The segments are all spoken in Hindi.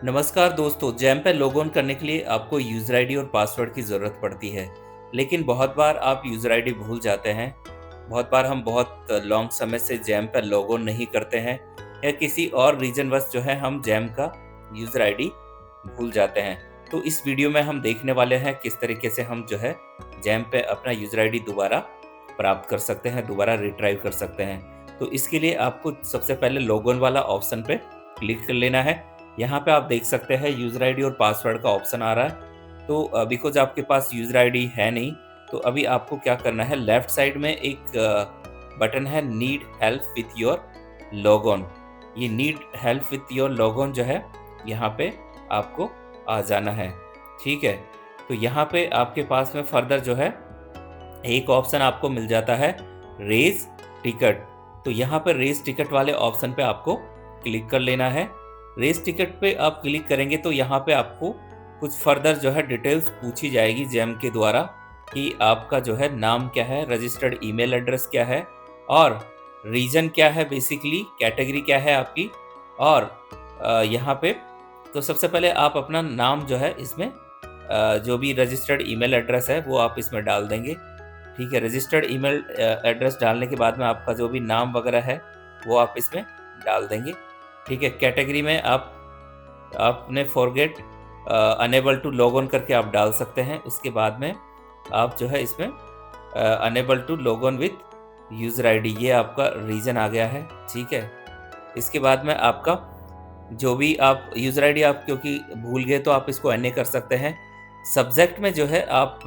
नमस्कार दोस्तों, जैम पे लॉग ऑन करने के लिए आपको यूज़र आईडी और पासवर्ड की ज़रूरत पड़ती है। लेकिन बहुत बार आप यूज़र आईडी भूल जाते हैं। बहुत बार हम बहुत लॉन्ग समय से जैम पे लॉग ऑन नहीं करते हैं या किसी और रीज़नवश जो है हम जैम का यूज़र आईडी भूल जाते हैं। तो इस वीडियो में हम देखने वाले हैं किस तरीके से हम जो है जैम पे अपना यूज़र आईडी दोबारा प्राप्त कर सकते हैं, दोबारा रिट्राइव कर सकते हैं। तो इसके लिए आपको सबसे पहले लॉग ऑन वाला ऑप्शन पे क्लिक कर लेना है। यहाँ पे आप देख सकते हैं यूज़र आईडी और पासवर्ड का ऑप्शन आ रहा है। तो बिकॉज़ आपके पास यूज़र आईडी है नहीं, तो अभी आपको क्या करना है, लेफ्ट साइड में एक बटन है need help with your log on. ये need help with your log on जो है, यहाँ पे आपको आ जाना है। ठीक है? तो यहाँ पे आपके पास में फर्दर जो है एक ऑप्शन आपको मिल जाता है रेज़ टिकट। तो यहाँ पे रेज़ टिकट वाले ऑप्शन पे आपको क्लिक कर लेना है। रेस टिकट पे आप क्लिक करेंगे तो यहाँ पे आपको कुछ फर्दर जो है डिटेल्स पूछी जाएगी जैम के द्वारा कि आपका जो है नाम क्या है, रजिस्टर्ड ईमेल एड्रेस क्या है और रीजन क्या है, बेसिकली कैटेगरी क्या है आपकी। और यहाँ पे तो सबसे पहले आप अपना नाम जो है इसमें जो भी रजिस्टर्ड ईमेल एड्रेस है वो आप इसमें डाल देंगे। ठीक है, रजिस्टर्ड ईमेल एड्रेस डालने के बाद में आपका जो भी नाम वगैरह है वो आप इसमें डाल देंगे। ठीक है, कैटेगरी में आपने forget unable to log on करके आप डाल सकते हैं। उसके बाद में आप जो है इसमें unable to log on with user ID, ये आपका रीज़न आ गया है। ठीक है, इसके बाद में आपका जो भी आप यूज़र आईडी आप क्योंकि भूल गए तो आप इसको एनए कर सकते हैं। सब्जेक्ट में जो है आप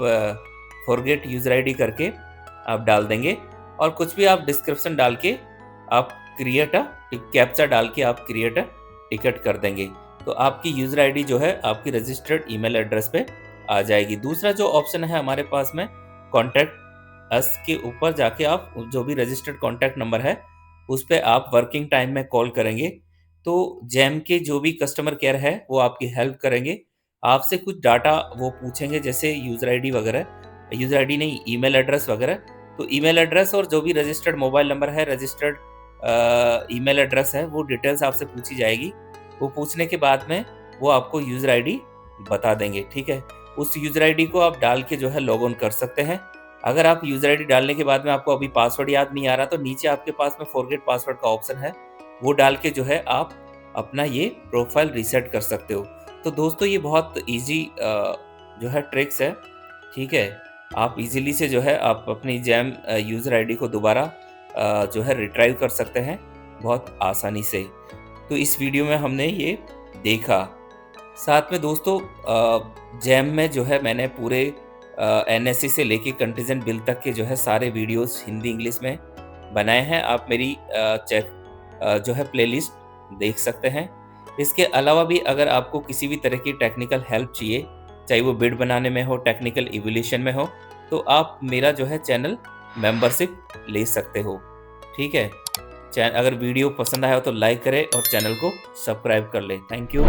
फॉरगेट यूज़र आईडी करके आप डाल देंगे और कुछ भी आप डिस्क्रिप्शन डाल के आप क्रिएट अ कैप्चा डाल के आप क्रिएट अ टिकट कर देंगे। तो आपकी यूज़र आईडी जो है आपकी रजिस्टर्ड ईमेल एड्रेस पे आ जाएगी। दूसरा जो ऑप्शन है हमारे पास में कॉन्टैक्ट अस के ऊपर जाके आप जो भी रजिस्टर्ड कॉन्टैक्ट नंबर है उस पे आप वर्किंग टाइम में कॉल करेंगे तो जैम के जो भी कस्टमर केयर है वो आपकी हेल्प करेंगे। आपसे कुछ डाटा वो पूछेंगे जैसे यूज़र आईडी वगैरह, यूज़र आईडी नहीं, ईमेल एड्रेस वगैरह। तो ईमेल एड्रेस और जो भी रजिस्टर्ड मोबाइल नंबर है, रजिस्टर्ड ईमेल एड्रेस है, वो डिटेल्स आपसे पूछी जाएगी। वो पूछने के बाद में वो आपको यूज़र आईडी बता देंगे। ठीक है, उस यूज़र आईडी को आप डाल के जो है लॉग ऑन कर सकते हैं। अगर आप यूज़र आईडी डालने के बाद में आपको अभी पासवर्ड याद नहीं आ रहा तो नीचे आपके पास में फॉरगेट पासवर्ड का ऑप्शन है, वो डाल के जो है आप अपना ये प्रोफाइल रीसेट कर सकते हो। तो दोस्तों ये बहुत ईजी जो है ट्रिक्स है। ठीक है, आप इजीली से जो है आप अपनी जैम यूज़र आईडी को दोबारा जो है रिट्राइव कर सकते हैं बहुत आसानी से। तो इस वीडियो में हमने ये देखा। साथ में दोस्तों जैम में जो है मैंने पूरे एनएससी से लेके कंटीजेंट बिल तक के जो है सारे वीडियोस हिंदी इंग्लिश में बनाए हैं। आप मेरी जो है प्लेलिस्ट देख सकते हैं। इसके अलावा भी अगर आपको किसी भी तरह की टेक्निकल हेल्प चाहिए, चाहे वो बिड बनाने में हो, टेक्निकल इवोल्यूशन में हो, तो आप मेरा जो है चैनल मेंबरशिप ले सकते हो। ठीक है, अगर वीडियो पसंद आया हो तो लाइक करें और चैनल को सब्सक्राइब कर लें। Thank you.